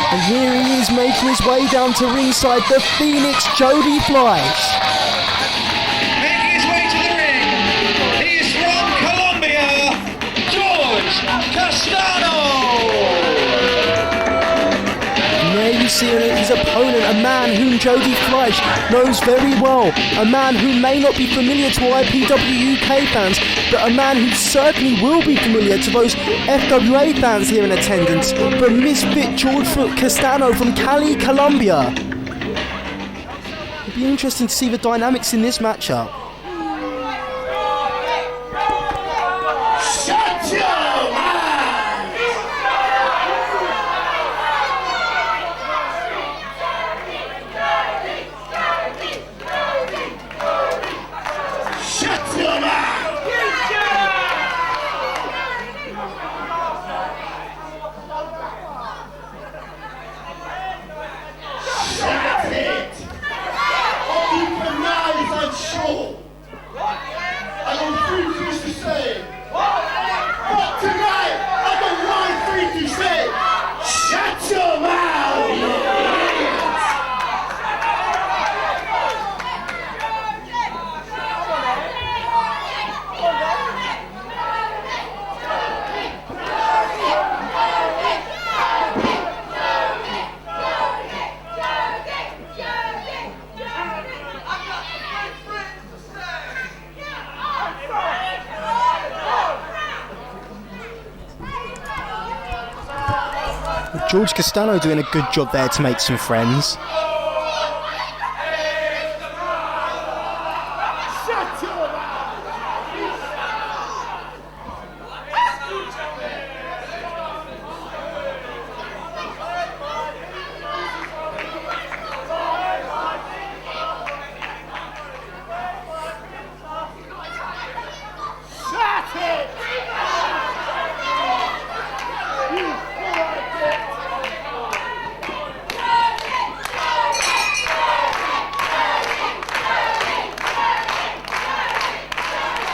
And here he is making his way down to ringside, the Phoenix Jody Fleisch. Making his way to the ring, he is from Colombia, Jorge Castano. And there you see his opponent, a man whom Jody Fleisch knows very well, a man who may not be familiar to IPW UK fans, but a man who certainly will be familiar to those FWA fans here in attendance, the misfit Jorge Castano from Cali, Colombia. It'll be interesting to see the dynamics in this matchup. Jorge Castano doing a good job there to make some friends.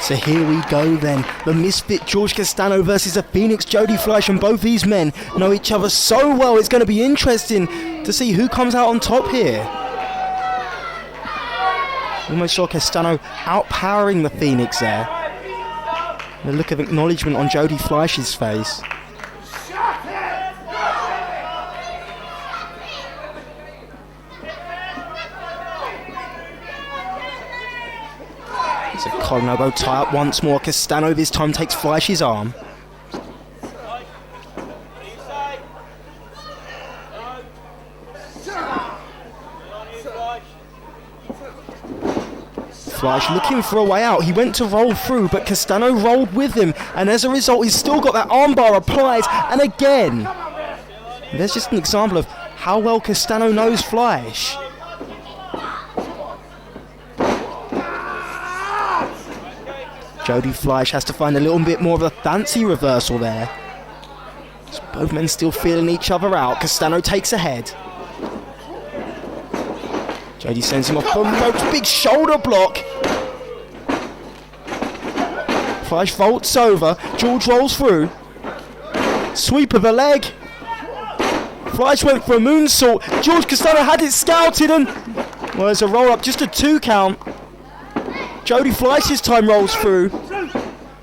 So here we go then, the misfit Jorge Castano versus the Phoenix Jody Fleisch, and both these men know each other so well. It's going to be interesting to see who comes out on top here. Almost saw Castano outpowering the Phoenix there. The look of acknowledgement on Jody Fleisch's face. It's a collar elbow tie up once more. Castano this time takes Fleisch's arm. Fleisch looking for a way out. He went to roll through, but Castano rolled with him, and as a result he's still got that armbar applied, and again. And there's just an example of how well Castano knows Fleisch. Jody Fleisch has to find a little bit more of a fancy reversal there. So both men still feeling each other out. Castano takes ahead. Jody sends him off the ropes, big shoulder block. Fleisch vaults over, George rolls through. Sweep of the leg. Fleisch went for a moonsault. Jorge Castano had it scouted, and well, there's a roll up, just a 2 count. Jody Fleisch this time rolls through.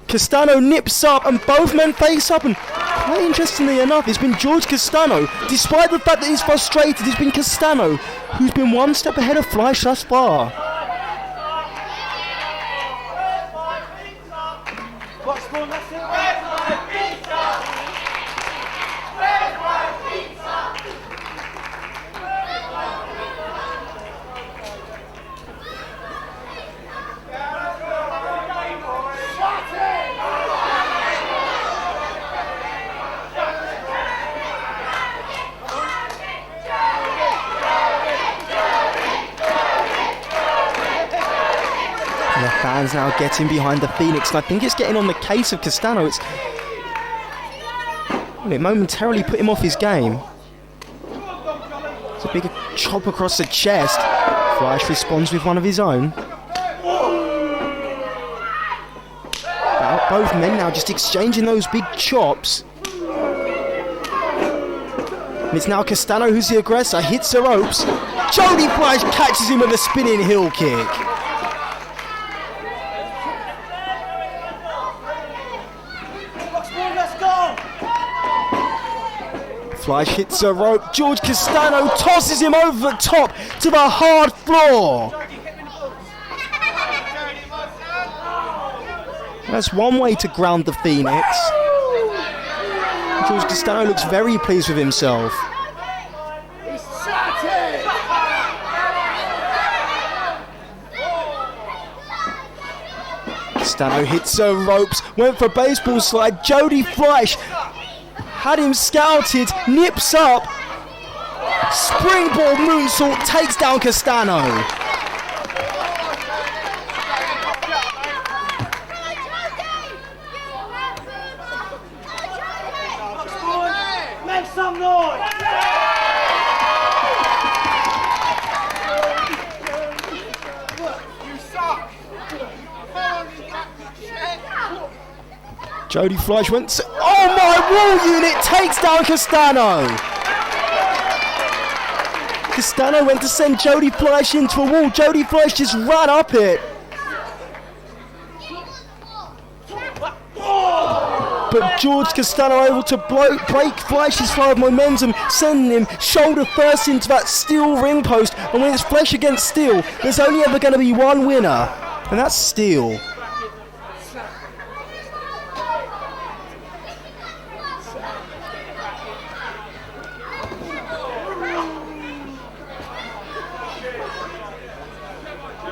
Castano nips up and both men face up, and quite interestingly enough, it's been Jorge Castano, despite the fact that he's frustrated, it's been Castano who's been one step ahead of Fleisch thus far. Fans now getting behind the Phoenix, and I think it's getting on the case of Castano. It momentarily put him off his game. It's a big chop across the chest. Fleisch responds with one of his own. Both men now just exchanging those big chops. And it's now Castano who's the aggressor, hits the ropes. Jody Fleisch catches him with a spinning heel kick. Fleisch hits the rope. Jorge Castano tosses him over the top to the hard floor. That's one way to ground the Phoenix. Jorge Castano looks very pleased with himself. Castano hits the ropes, went for a baseball slide. Jody Fleisch had him scouted, nips up, springboard moonsault, takes down Castano. Make some noise! You suck! Jody Fleisch went to, oh my, wall unit takes down Castano. Castano went to send Jody Fleisch into a wall. Jody Fleisch just ran up it. But Jorge Castano able to break Fleisch's flow of momentum, sending him shoulder first into that steel ring post. And when it's flesh against steel, there's only ever going to be one winner, and that's steel.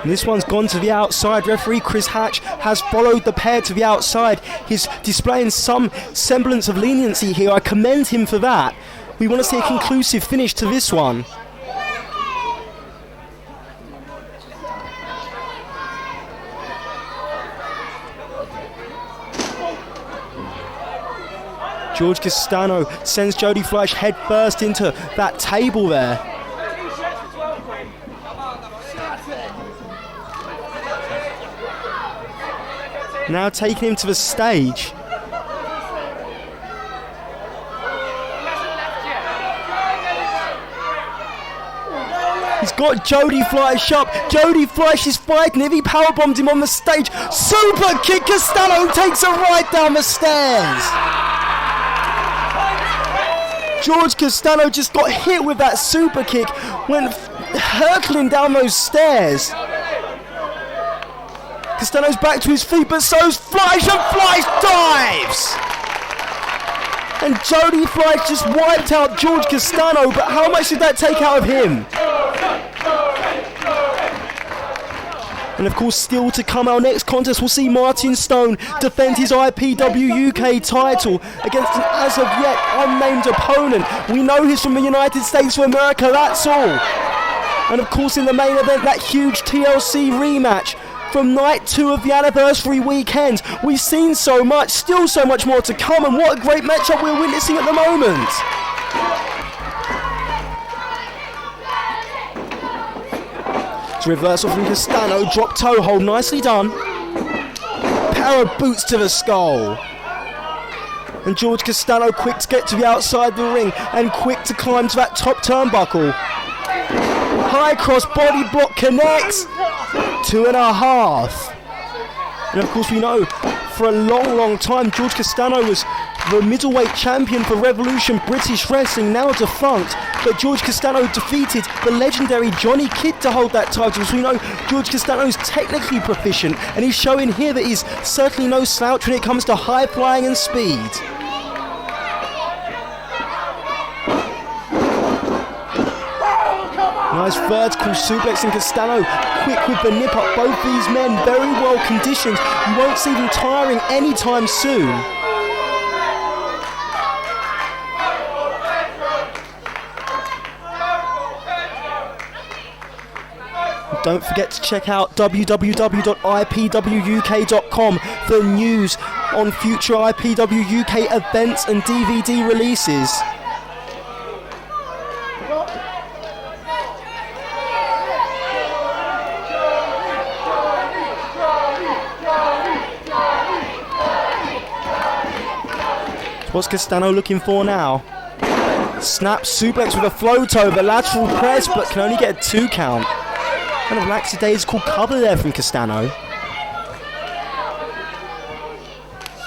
And this one's gone to the outside. Referee Chris Hatch has followed the pair to the outside. He's displaying some semblance of leniency here. I commend him for that. We want to see a conclusive finish to this one. Jorge Castano sends Jody Fleisch head first into that table there. Now taking him to the stage. He's got Jody Fleisch up. Jody Fleisch is fighting him. He powerbombed him on the stage. Super kick. Castano takes it right down the stairs. Jorge Castano just got hit with that super kick. Went hurtling down those stairs. Castano's back to his feet, but so's Fleisch, and Fleisch dives! And Jody Fleisch just wiped out Jorge Castano, but how much did that take out of him? And of course, still to come, our next contest will see Martin Stone defend his IPW UK title against an as of yet unnamed opponent. We know he's from the United States of America, that's all. And of course, in the main event, that huge TLC rematch from night 2 of the anniversary weekend. We've seen so much, still so much more to come, and what a great matchup we're witnessing at the moment. It's a reversal from Castano, drop toe hold, nicely done. Pair of boots to the skull. And Jorge Castano quick to get to the outside of the ring and quick to climb to that top turnbuckle. High cross body block connects. 2.5. And of course we know for a long time Jorge Castano was the middleweight champion for Revolution British Wrestling, now defunct, but Jorge Castano defeated the legendary Johnny Kidd to hold that title, so we know Jorge Castano's technically proficient, and he's showing here that he's certainly no slouch when it comes to high flying and speed. Nice vertical suplex, and Castano quick with the nip up. Both these men very well conditioned. You won't see them tiring anytime soon. Don't forget to check out www.ipwuk.com for news on future IPW UK events and DVD releases. What's Castano looking for now? Snap suplex with a float over, lateral press, but can only get a 2 count. Kind of lackadaisical cover there from Castano.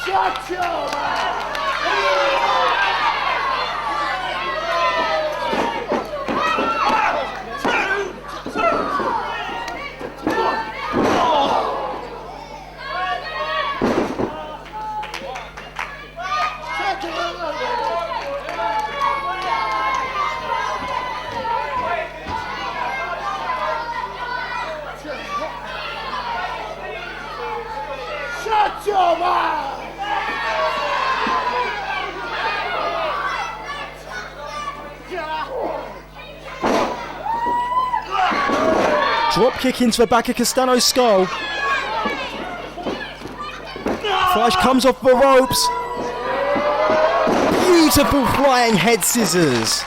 Shut your mouth! Shut your mouth! Drop kick into the back of Castano's skull. Fleisch comes off the ropes. Beautiful flying head scissors.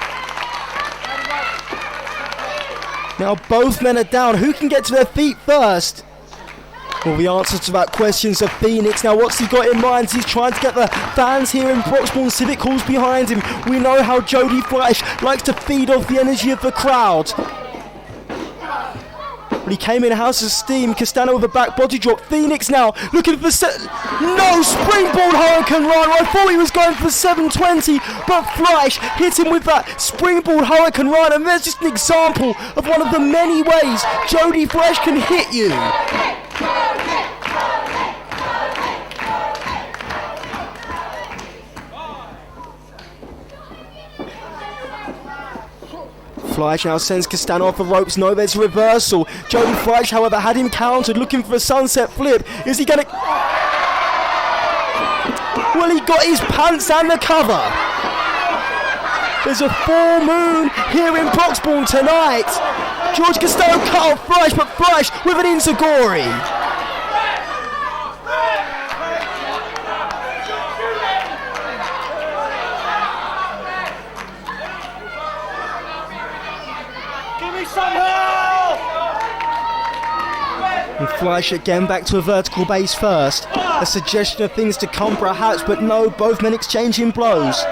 Now both men are down. Who can get to their feet first? Well, the answer to that question's a Phoenix. Now, what's he got in mind? He's trying to get the fans here in Broxbourne Civic Halls behind him. We know how Jody Fleisch likes to feed off the energy of the crowd. But he came in House of Steam. Castano with a back body drop. Phoenix now looking for no springboard hurricane run. I thought he was going for 720, but Fleisch hit him with that springboard hurricane run. And there's just an example of one of the many ways Jody Fleisch can hit you. Fleisch now sends Castano off the ropes. No, there's a reversal. Jody Fleisch, however, had him countered, looking for a sunset flip. Is he gonna... Well, he got his pants and the cover. There's a full moon here in Broxbourne tonight. Jorge Castano cut off Fleisch, but Fleisch with an enziguri. And Fleisch again back to a vertical base first. A suggestion of things to come perhaps, but no, both men exchanging blows.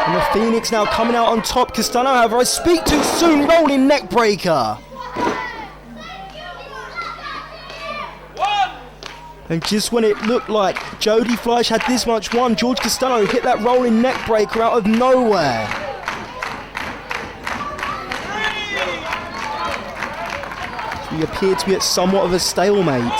And the Phoenix now coming out on top. Castano, however, I speak too soon, rolling neck breaker. And just when it looked like Jody Fleisch had this much won, Jorge Castano hit that rolling neck breaker out of nowhere. He appeared to be at somewhat of a stalemate.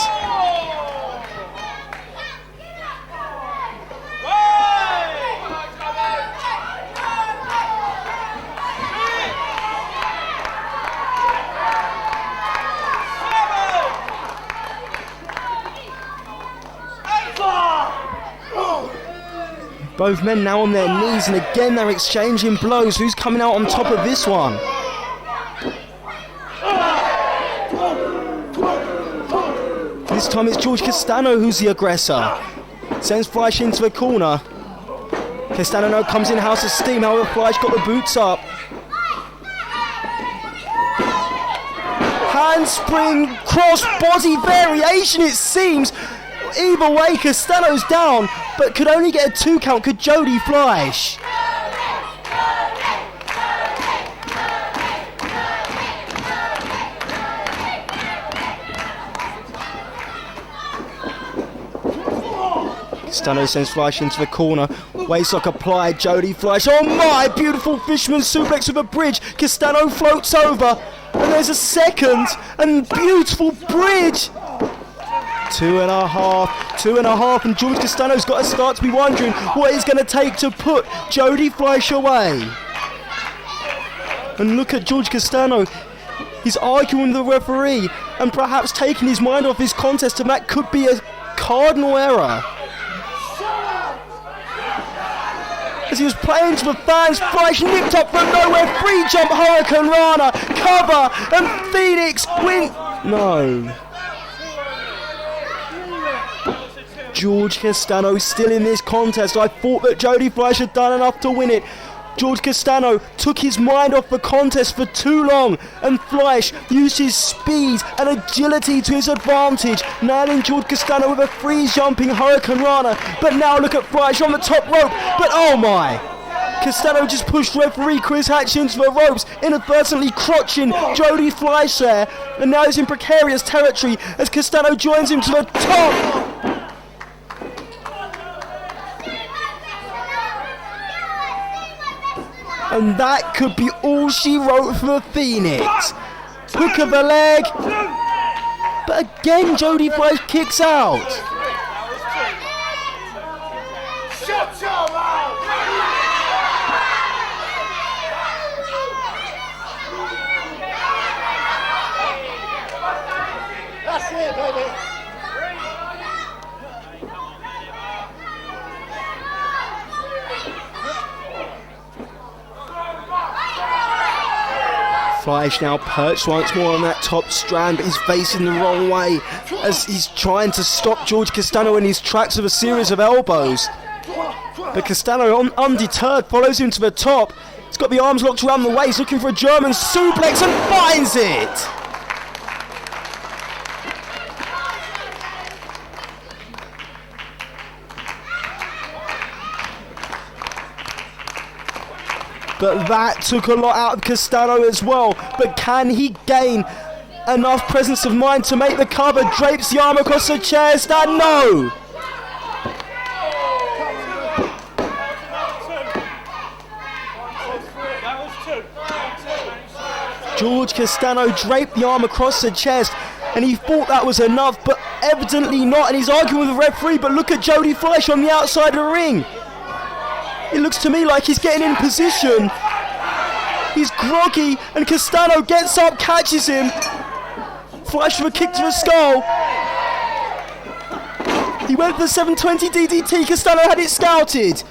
Both men now on their knees, and again they're exchanging blows. Who's coming out on top of this one? This time it's Jorge Castano who's the aggressor. Sends Fleisch into the corner. Castano now comes in House of Steam, however Fleisch got the boots up. Handspring cross body variation it seems. Either way, Castano's down, but could only get a 2 count. Could Jody Fleisch? Castano sends Fleisch into the corner. Waistlock applied. Jody Fleisch. Oh my! Beautiful fisherman suplex with a bridge. Castano floats over, and there's a second and beautiful bridge. 2.5, and Jorge Castano's got to start to be wondering what it's going to take to put Jody Fleisch away. And look at Jorge Castano. He's arguing with the referee and perhaps taking his mind off his contest, and that could be a cardinal error. As he was playing to the fans, Fleisch nipped up from nowhere, free jump Hurricane Rana, cover, and Phoenix win. No. Jorge Castano still in this contest. I thought that Jody Fleisch had done enough to win it, Jorge Castano took his mind off the contest for too long, and Fleisch used his speed and agility to his advantage, nailing Jorge Castano with a freeze-jumping Hurricane Rana. But now look at Fleisch on the top rope, but oh my! Castano just pushed referee Chris Hatch into the ropes, inadvertently crotching Jody Fleisch there, and now he's in precarious territory as Castano joins him to the top. And that could be all she wrote for the Phoenix. Hook of the leg, but again Jody Fleisch kicks out. Shut your mouth! That's it, baby. Fleisch now perched once more on that top strand, but he's facing the wrong way as he's trying to stop Jorge Castano in his tracks with a series of elbows. But Castano, undeterred, follows him to the top. He's got the arms locked around the waist, looking for a German suplex and finds it! But that took a lot out of Castano as well. But can he gain enough presence of mind to make the cover? Drapes the arm across the chest and no! Jorge Castano draped the arm across the chest and he thought that was enough, but evidently not, and he's arguing with the referee. But look at Jody Fleisch on the outside of the ring. It looks to me like he's getting in position. He's groggy, and Castano gets up, catches him. Fleisch with a kick to the skull. He went for the 720 DDT. Castano had it scouted.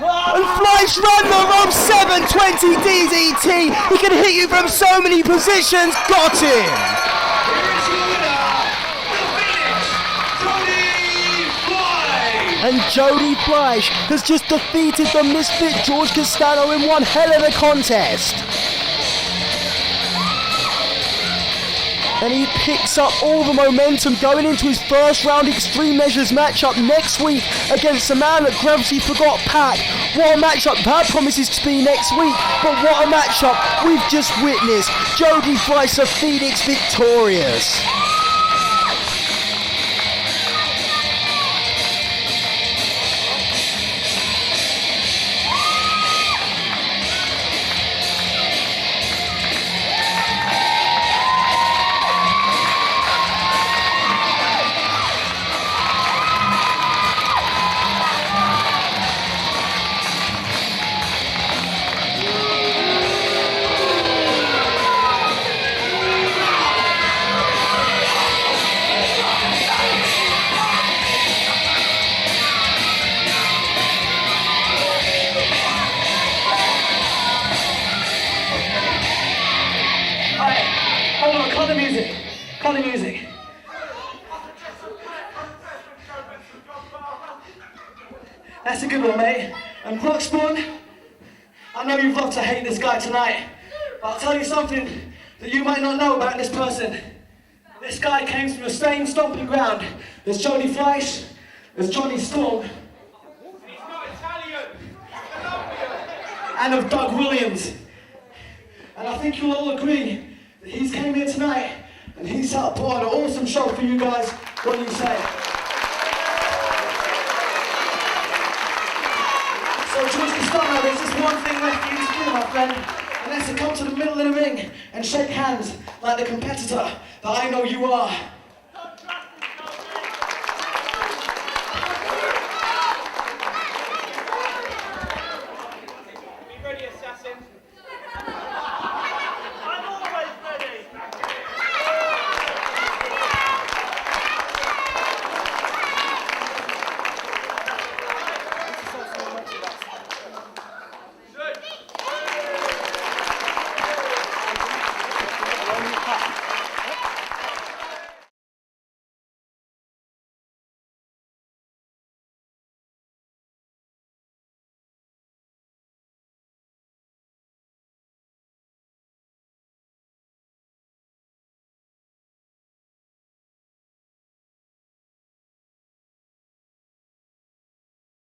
And Fleisch ran the rope, 720 DDT. He can hit you from so many positions. Got him. And Jody Fleisch has just defeated the misfit Jorge Castano in one hell of a contest. And he picks up all the momentum going into his first round Extreme Measures matchup next week against the man that Gravity forgot, Pac. What a matchup that promises to be next week, but what a matchup we've just witnessed. Jody Fleisch, the Phoenix, victorious. Cut the music. That's a good one, mate. And Broxbourne, I know you've loved to hate this guy tonight, but I'll tell you something that you might not know about this person. This guy came from the same stomping ground as Jody Fleisch, as Johnny Storm. He's not Italian. And of Doug Williams. And I think you'll all agree that he's came here tonight and he's put on an awesome show for you guys. What do you say? So Jorge Castano, there's just one thing left for you to do, my friend, and that's to come to the middle of the ring and shake hands like the competitor that I know you are.